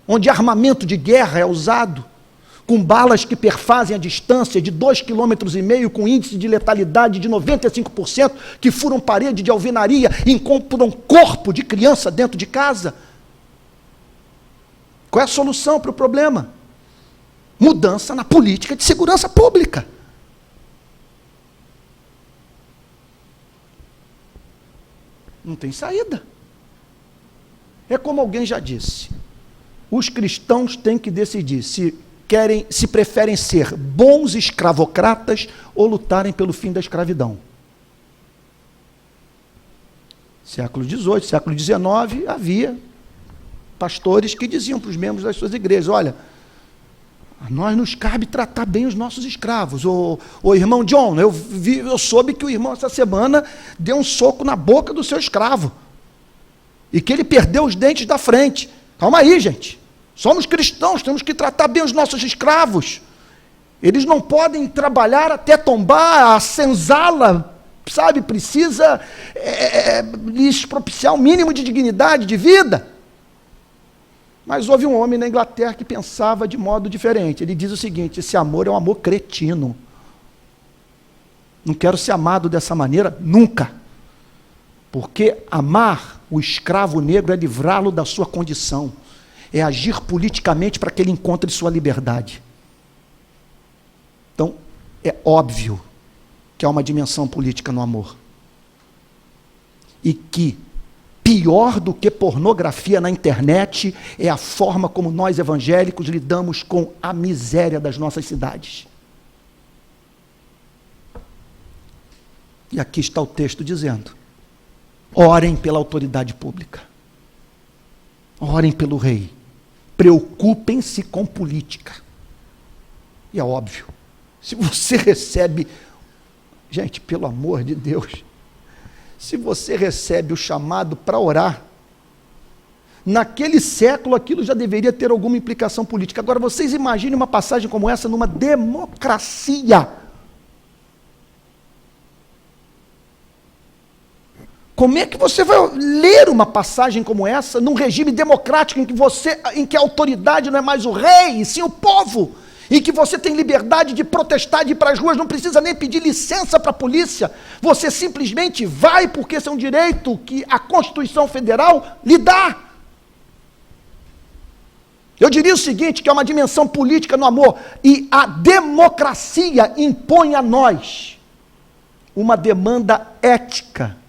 onde armamento de guerra é usado, com balas que perfazem a distância de 2,5 km, com índice de letalidade de 95%, que furam parede de alvenaria e encontram corpo de criança dentro de casa. Qual é a solução para o problema? Mudança na política de segurança pública. Não tem saída. É como alguém já disse, os cristãos têm que decidir se preferem ser bons escravocratas ou lutarem pelo fim da escravidão. Século XVIII, século XIX, havia pastores que diziam para os membros das suas igrejas, olha, a nós nos cabe tratar bem os nossos escravos. O irmão John, eu soube que o irmão essa semana deu um soco na boca do seu escravo e que ele perdeu os dentes da frente. Calma aí, gente. Somos cristãos, temos que tratar bem os nossos escravos. Eles não podem trabalhar até tombar, a senzala, sabe? Precisa lhes propiciar um mínimo de dignidade, de vida. Mas houve um homem na Inglaterra que pensava de modo diferente. Ele diz o seguinte, esse amor é um amor cretino. Não quero ser amado dessa maneira nunca. Porque amar o escravo negro é livrá-lo da sua condição. É agir politicamente para que ele encontre sua liberdade. Então, é óbvio que há uma dimensão política no amor. E que, pior do que pornografia na internet, é a forma como nós evangélicos lidamos com a miséria das nossas cidades. E aqui está o texto dizendo, orem pela autoridade pública. Orem pelo rei. Preocupem-se com política. E é óbvio, se você recebe, gente, pelo amor de Deus, se você recebe o chamado para orar, naquele século aquilo já deveria ter alguma implicação política. Agora vocês imaginem uma passagem como essa numa democracia. Como é que você vai ler uma passagem como essa num regime democrático em que a autoridade não é mais o rei, e sim o povo, em que você tem liberdade de protestar, de ir para as ruas, não precisa nem pedir licença para a polícia, você simplesmente vai porque esse é um direito que a Constituição Federal lhe dá. Eu diria o seguinte, que é uma dimensão política no amor, e a democracia impõe a nós uma demanda ética,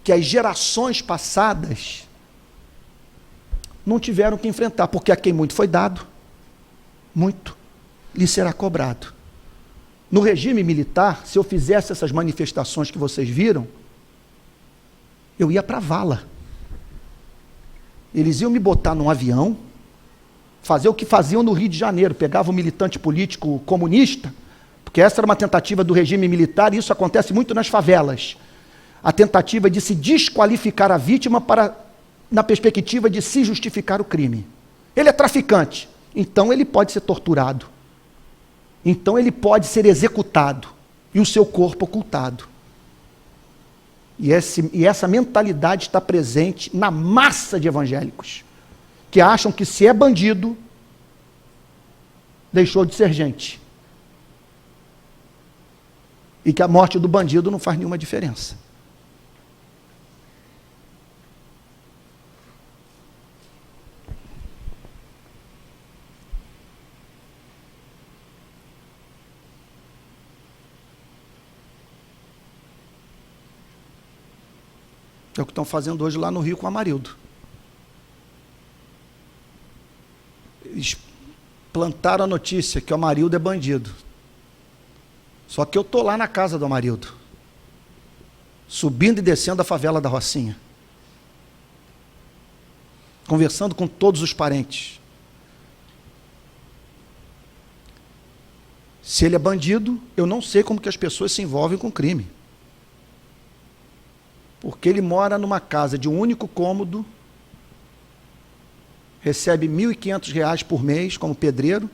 que as gerações passadas não tiveram que enfrentar, porque a quem muito foi dado, muito lhe será cobrado. No regime militar, se eu fizesse essas manifestações que vocês viram, eu ia para a vala. Eles iam me botar num avião, fazer o que faziam no Rio de Janeiro, pegavam um militante político comunista, porque essa era uma tentativa do regime militar, e isso acontece muito nas favelas. A tentativa de se desqualificar a vítima na perspectiva de se justificar o crime. Ele é traficante, então ele pode ser torturado. Então ele pode ser executado e o seu corpo ocultado. E essa mentalidade está presente na massa de evangélicos, que acham que se é bandido, deixou de ser gente. E que a morte do bandido não faz nenhuma diferença. É o que estão fazendo hoje lá no Rio com o Amarildo. Eles plantaram a notícia que o Amarildo é bandido. Só que eu estou lá na casa do Amarildo, subindo e descendo a favela da Rocinha, conversando com todos os parentes. Se ele é bandido, eu não sei como que as pessoas se envolvem com crime. Porque ele mora numa casa de um único cômodo, recebe R$ 1.500 por mês como pedreiro,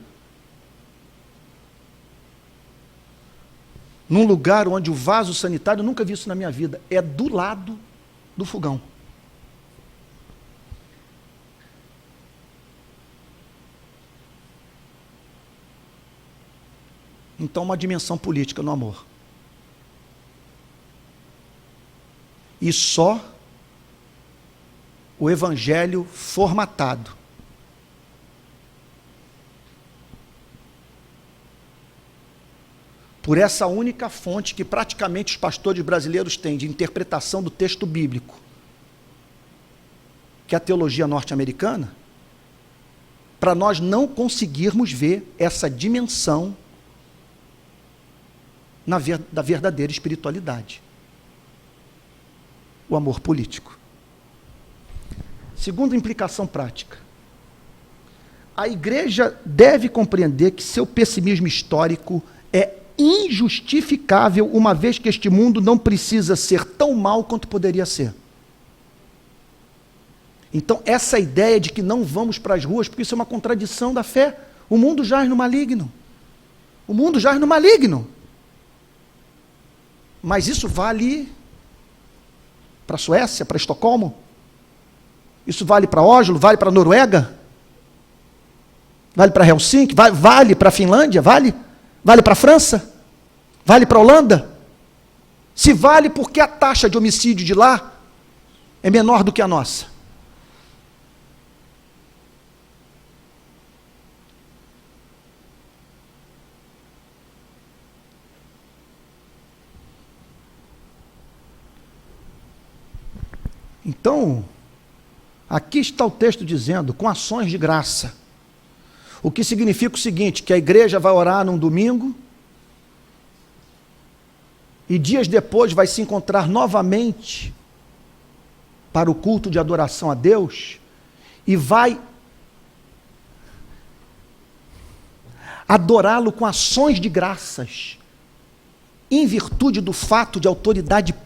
num lugar onde o vaso sanitário, eu nunca vi isso na minha vida, é do lado do fogão. Então, uma dimensão política no amor. E só o evangelho formatado por essa única fonte que praticamente os pastores brasileiros têm de interpretação do texto bíblico, que é a teologia norte-americana, para nós não conseguirmos ver essa dimensão da verdadeira espiritualidade. O amor político. Segunda implicação prática. A igreja deve compreender que seu pessimismo histórico é injustificável, uma vez que este mundo não precisa ser tão mau quanto poderia ser. Então, essa ideia de que não vamos para as ruas, porque isso é uma contradição da fé. O mundo jaz no maligno. O mundo jaz no maligno. Mas isso vale para a Suécia, para Estocolmo? Isso vale para Oslo? Vale para a Noruega? Vale para Helsinki? Vale para a Finlândia? Vale? Vale para a França? Vale para a Holanda? Se vale, por que a taxa de homicídio de lá é menor do que a nossa? Então, aqui está o texto dizendo, com ações de graça. O que significa o seguinte, que a igreja vai orar num domingo, e dias depois vai se encontrar novamente para o culto de adoração a Deus, e vai adorá-lo com ações de graças, em virtude do fato de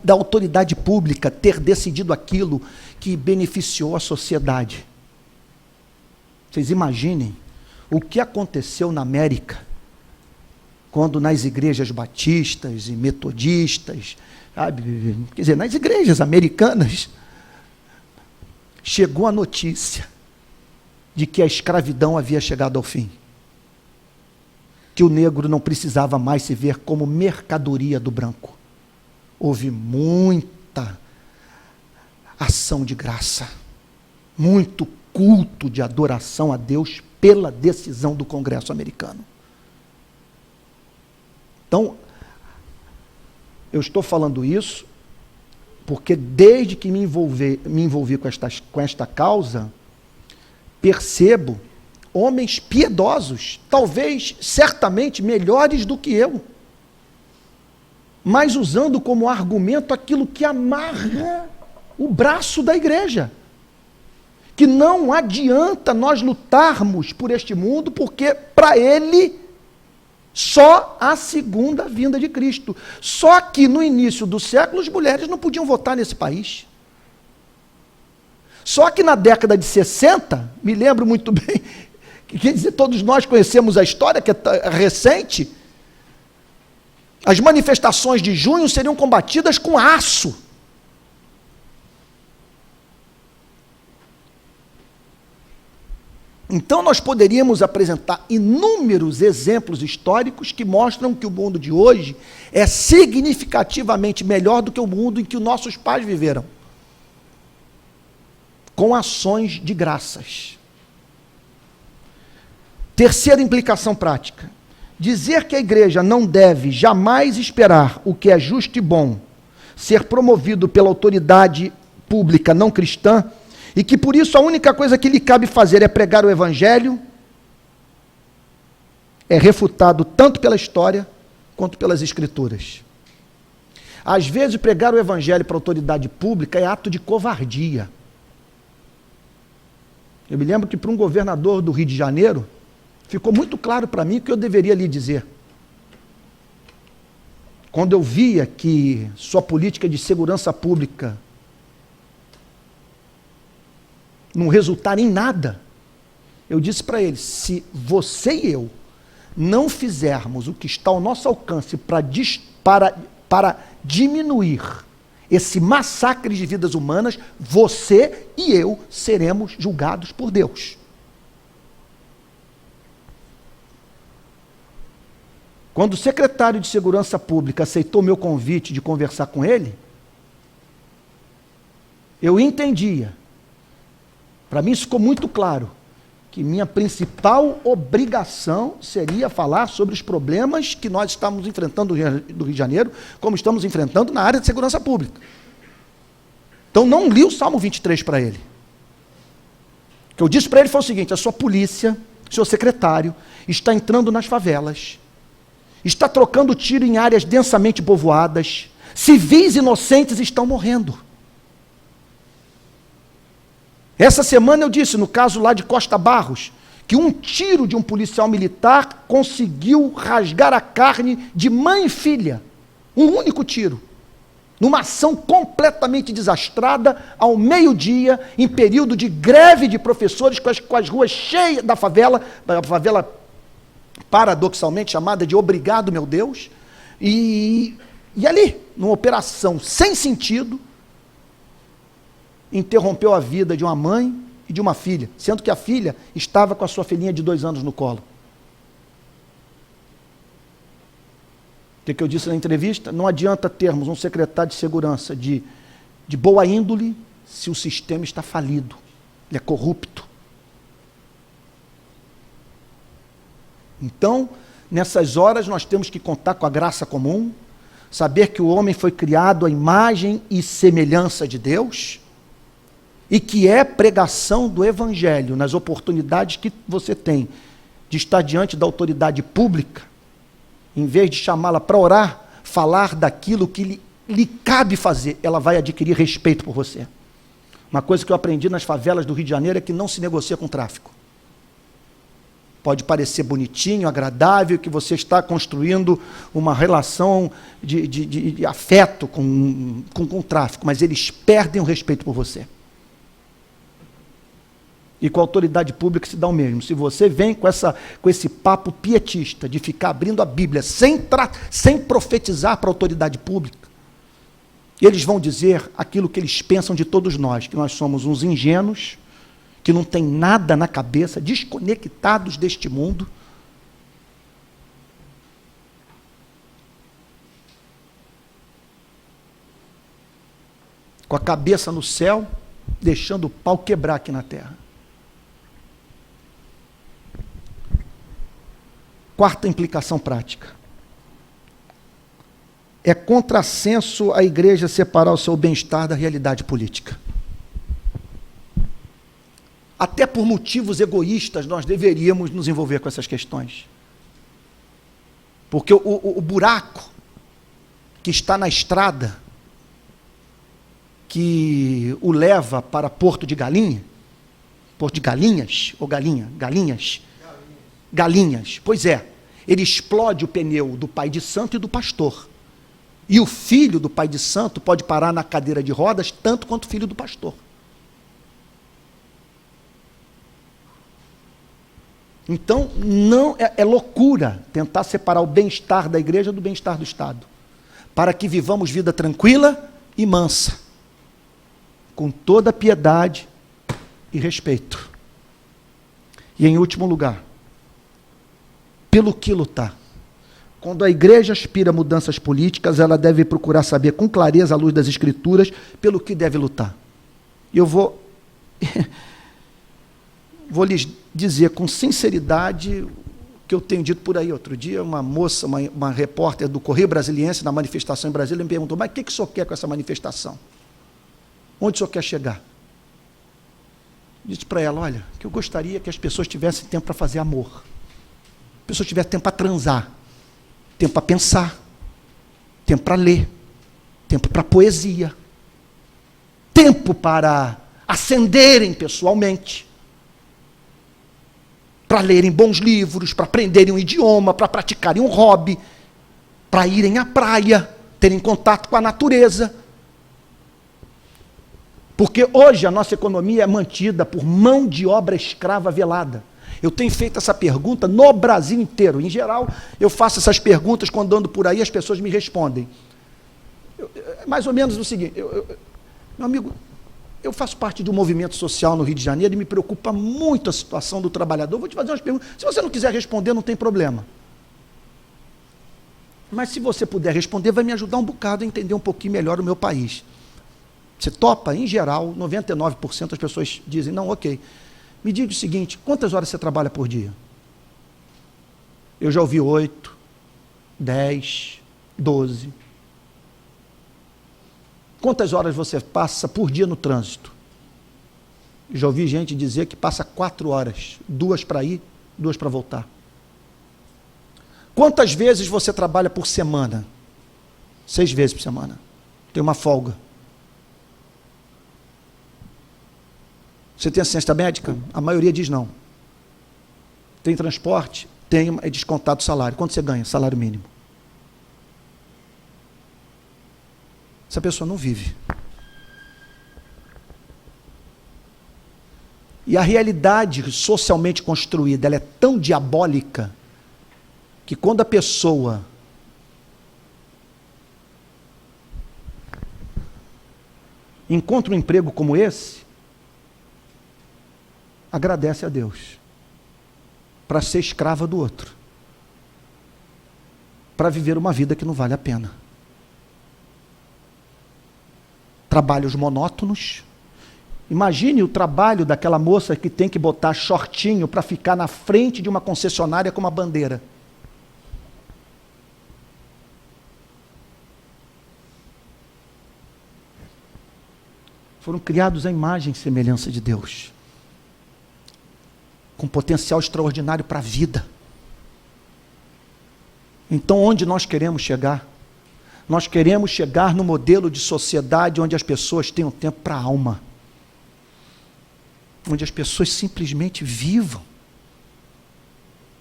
da autoridade pública ter decidido aquilo que beneficiou a sociedade. Vocês imaginem o que aconteceu na América, quando nas igrejas batistas e metodistas, sabe, quer dizer, nas igrejas americanas, chegou a notícia de que a escravidão havia chegado ao fim. Que o negro não precisava mais se ver como mercadoria do branco. Houve muita ação de graça, muito culto de adoração a Deus pela decisão do Congresso americano. Então, eu estou falando isso porque desde que me envolvi com esta causa, percebo homens piedosos, talvez, certamente, melhores do que eu, mas usando como argumento aquilo que amarra o braço da igreja. Que não adianta nós lutarmos por este mundo, porque para ele só a segunda vinda de Cristo. Só que no início do século as mulheres não podiam votar nesse país. Só que na década de 60, me lembro muito bem, quer dizer, todos nós conhecemos a história, que é recente, as manifestações de junho seriam combatidas com aço. Então nós poderíamos apresentar inúmeros exemplos históricos que mostram que o mundo de hoje é significativamente melhor do que o mundo em que os nossos pais viveram. Com ações de graças. Terceira implicação prática. Dizer que a igreja não deve jamais esperar o que é justo e bom, ser promovido pela autoridade pública não cristã, e que por isso a única coisa que lhe cabe fazer é pregar o evangelho, é refutado tanto pela história quanto pelas escrituras. Às vezes pregar o evangelho para a autoridade pública é ato de covardia. Eu me lembro que para um governador do Rio de Janeiro, ficou muito claro para mim o que eu deveria lhe dizer. Quando eu via que sua política de segurança pública não resultar em nada, eu disse para ele, se você e eu não fizermos o que está ao nosso alcance para diminuir esse massacre de vidas humanas, você e eu seremos julgados por Deus. Quando o secretário de Segurança Pública aceitou meu convite de conversar com ele, eu entendia, para mim isso ficou muito claro, que minha principal obrigação seria falar sobre os problemas que nós estamos enfrentando no Rio de Janeiro, como estamos enfrentando na área de segurança pública. Então não li o Salmo 23 para ele. O que eu disse para ele foi o seguinte: a sua polícia, seu secretário, está entrando nas favelas, está trocando tiro em áreas densamente povoadas, civis inocentes estão morrendo. Essa semana eu disse, no caso lá de Costa Barros, que um tiro de um policial militar conseguiu rasgar a carne de mãe e filha. Um único tiro. Numa ação completamente desastrada, ao meio-dia, em período de greve de professores, com as ruas cheias da favela paradoxalmente chamada de Obrigado, meu Deus, e ali, numa operação sem sentido, interrompeu a vida de uma mãe e de uma filha, sendo que a filha estava com a sua filhinha de 2 anos no colo. O que eu disse na entrevista? Não adianta termos um secretário de segurança de boa índole se o sistema está falido, ele é corrupto. Então, nessas horas nós temos que contar com a graça comum, saber que o homem foi criado à imagem e semelhança de Deus, e que é pregação do Evangelho nas oportunidades que você tem de estar diante da autoridade pública, em vez de chamá-la para orar, falar daquilo que lhe cabe fazer, ela vai adquirir respeito por você. Uma coisa que eu aprendi nas favelas do Rio de Janeiro é que não se negocia com tráfico. Pode parecer bonitinho, agradável, que você está construindo uma relação de afeto com o tráfico, mas eles perdem o respeito por você. E com a autoridade pública se dá o mesmo. Se você vem com esse papo pietista de ficar abrindo a Bíblia sem profetizar para a autoridade pública, eles vão dizer aquilo que eles pensam de todos nós, que nós somos uns ingênuos, que não tem nada na cabeça, desconectados deste mundo. Com a cabeça no céu, deixando o pau quebrar aqui na terra. Quarta implicação prática. É contrassenso a igreja separar o seu bem-estar da realidade política. Até por motivos egoístas nós deveríamos nos envolver com essas questões. Porque o buraco que está na estrada, que o leva para Porto de Galinha, Porto de Galinhas, ou Galinhas, pois é, ele explode o pneu do pai de santo e do pastor. E o filho do pai de santo pode parar na cadeira de rodas tanto quanto o filho do pastor. Então, não é loucura tentar separar o bem-estar da igreja do bem-estar do Estado, para que vivamos vida tranquila e mansa, com toda piedade e respeito. E em último lugar, pelo que lutar? Quando a igreja aspira a mudanças políticas, ela deve procurar saber com clareza, à luz das Escrituras, pelo que deve lutar. E eu vou lhes dizer com sinceridade o que eu tenho dito por aí. Outro dia, uma moça, uma repórter do Correio Brasiliense, na manifestação em Brasília, me perguntou: mas o que o senhor quer com essa manifestação? Onde o senhor quer chegar? Disse para ela: olha, que eu gostaria que as pessoas tivessem tempo para fazer amor. As pessoas tivessem tempo para transar, tempo para pensar, tempo para ler, tempo para poesia, tempo para ascenderem pessoalmente, para lerem bons livros, para aprenderem um idioma, para praticarem um hobby, para irem à praia, terem contato com a natureza. Porque hoje a nossa economia é mantida por mão de obra escrava velada. Eu tenho feito essa pergunta no Brasil inteiro. Em geral, eu faço essas perguntas quando ando por aí, as pessoas me respondem. Mais ou menos o seguinte: meu amigo, eu faço parte de um movimento social no Rio de Janeiro e me preocupa muito a situação do trabalhador. Vou te fazer umas perguntas. Se você não quiser responder, não tem problema. Mas se você puder responder, vai me ajudar um bocado a entender um pouquinho melhor o meu país. Você topa? Em geral, 99% das pessoas dizem, não, ok. Me diga o seguinte, quantas horas você trabalha por dia? Eu já ouvi 8, 10, 12. Quantas horas você passa por dia no trânsito? Já ouvi gente dizer que passa 4 horas, 2 para ir, 2 para voltar. Quantas vezes você trabalha por semana? 6 vezes por semana. Tem uma folga. Você tem assistência médica? A maioria diz não. Tem transporte? Tem, é descontado o salário. Quanto você ganha? Salário mínimo. Essa pessoa não vive. E a realidade socialmente construída, ela é tão diabólica, que quando a pessoa encontra um emprego como esse, agradece a Deus, para ser escrava do outro, para viver uma vida que não vale a pena. Trabalhos monótonos. Imagine o trabalho daquela moça que tem que botar shortinho para ficar na frente de uma concessionária com uma bandeira. Foram criados à imagem e semelhança de Deus, com potencial extraordinário para a vida. Então, onde nós queremos chegar? Nós queremos chegar no modelo de sociedade onde as pessoas tenham tempo para a alma, onde as pessoas simplesmente vivam.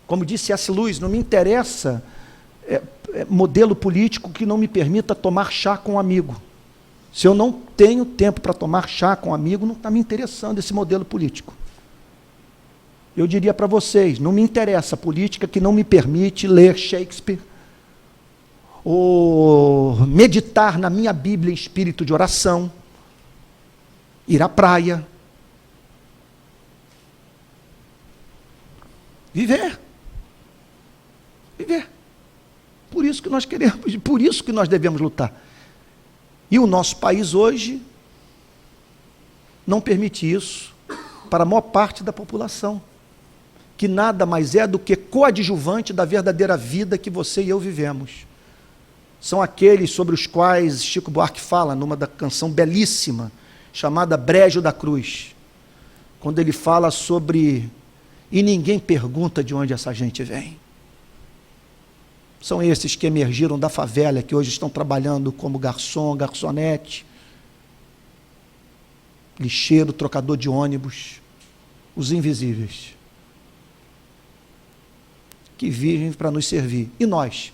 Como disse C.S. Lewis, não me interessa modelo político que não me permita tomar chá com um amigo. Se eu não tenho tempo para tomar chá com um amigo, não está me interessando esse modelo político. Eu diria para vocês, não me interessa a política que não me permite ler Shakespeare, ou meditar na minha Bíblia em espírito de oração, ir à praia, viver. Viver. Por isso que nós queremos, por isso que nós devemos lutar. E o nosso país hoje não permite isso para a maior parte da população, que nada mais é do que coadjuvante da verdadeira vida que você e eu vivemos. São aqueles sobre os quais Chico Buarque fala numa da canção belíssima, chamada Brejo da Cruz, quando ele fala sobre e ninguém pergunta de onde essa gente vem. São esses que emergiram da favela, que hoje estão trabalhando como garçom, garçonete, lixeiro, trocador de ônibus, os invisíveis, que vivem para nos servir. E nós,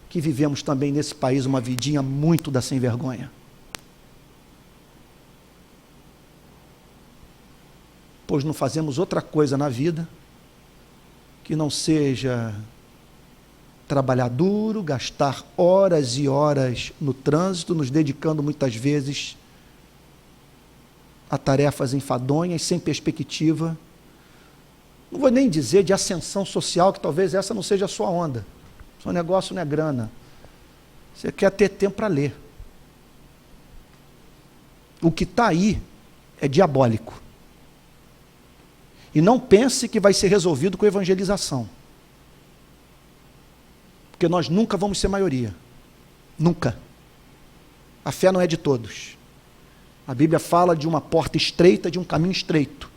que vivemos também nesse país uma vidinha muito da sem vergonha. Pois não fazemos outra coisa na vida que não seja trabalhar duro, gastar horas e horas no trânsito, nos dedicando muitas vezes a tarefas enfadonhas, sem perspectiva. Não vou nem dizer de ascensão social, que talvez essa não seja a sua onda. Seu negócio não é grana. Você quer ter tempo para ler. O que está aí é diabólico. E não pense que vai ser resolvido com evangelização. Porque nós nunca vamos ser maioria. Nunca. A fé não é de todos. A Bíblia fala de uma porta estreita, de um caminho estreito,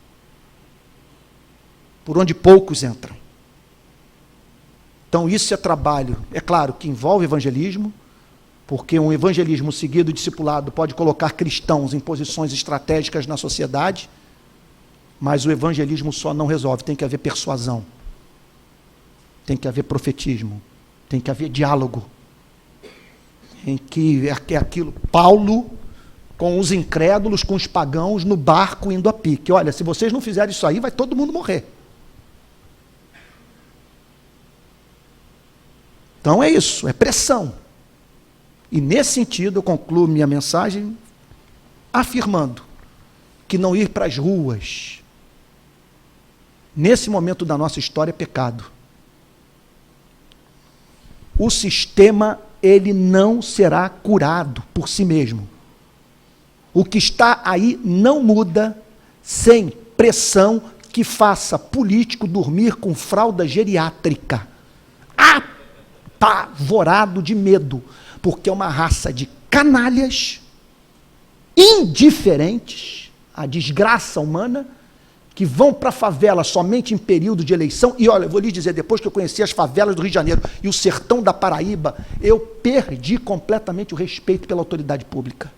por onde poucos entram. Então isso é trabalho, é claro que envolve evangelismo, porque um evangelismo seguido, discipulado, pode colocar cristãos em posições estratégicas na sociedade, mas o evangelismo só não resolve, tem que haver persuasão, tem que haver profetismo, tem que haver diálogo, em que é aquilo, Paulo com os incrédulos, com os pagãos, no barco indo a pique. Olha, se vocês não fizerem isso aí, vai todo mundo morrer. Então é isso, é pressão. E nesse sentido eu concluo minha mensagem afirmando que não ir para as ruas, nesse momento da nossa história, é pecado. o sistema ele não será curado por si mesmo. O que está aí não muda sem pressão que faça político dormir com fralda geriátrica, apavorado de medo, porque é uma raça de canalhas, indiferentes à desgraça humana, que vão para a favela somente em período de eleição. E olha, eu vou lhe dizer, depois que eu conheci as favelas do Rio de Janeiro e o sertão da Paraíba, eu perdi completamente o respeito pela autoridade pública.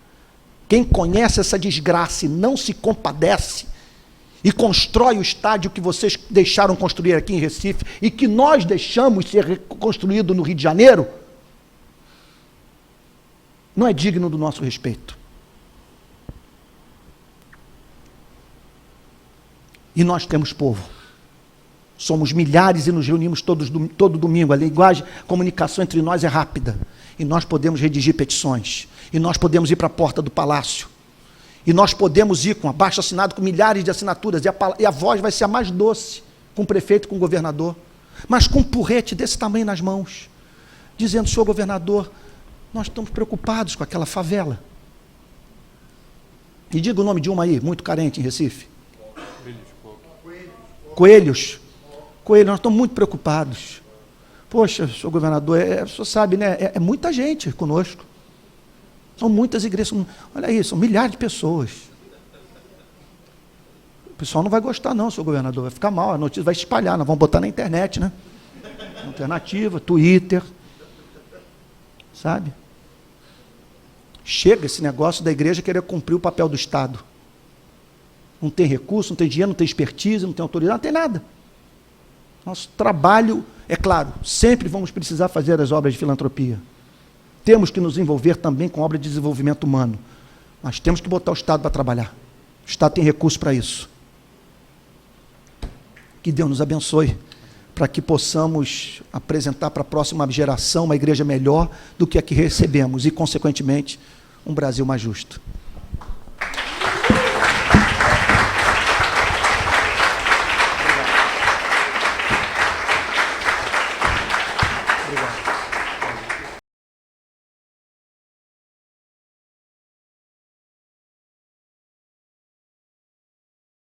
Quem conhece essa desgraça e não se compadece, e constrói o estádio que vocês deixaram construir aqui em Recife, e que nós deixamos ser construído no Rio de Janeiro, não é digno do nosso respeito. E nós temos povo. Somos milhares e nos reunimos todo domingo. A linguagem, a comunicação entre nós é rápida. E nós podemos redigir petições. E nós podemos ir para a porta do palácio. E nós podemos ir com abaixo-assinado, com milhares de assinaturas. E a voz vai ser a mais doce, com o prefeito, com o governador. Mas com um porrete desse tamanho nas mãos. Dizendo, senhor governador, nós estamos preocupados com aquela favela. E diga o nome de uma aí, muito carente em Recife. Coelhos, nós estamos muito preocupados. Poxa, senhor governador, o senhor sabe, né? É muita gente conosco. São muitas igrejas. Olha aí, são milhares de pessoas. O pessoal não vai gostar não, senhor governador. Vai ficar mal, a notícia vai se espalhar. Nós vamos botar na internet, né? Alternativa, Twitter. Sabe? Chega esse negócio da igreja querer cumprir o papel do Estado. Não tem recurso, não tem dinheiro, não tem expertise, não tem autoridade, não tem nada. Nosso trabalho, é claro, sempre vamos precisar fazer as obras de filantropia. Temos que nos envolver também com obras de desenvolvimento humano. Mas temos que botar o Estado para trabalhar. O Estado tem recurso para isso. Que Deus nos abençoe, para que possamos apresentar para a próxima geração uma igreja melhor do que a que recebemos e, consequentemente, um Brasil mais justo.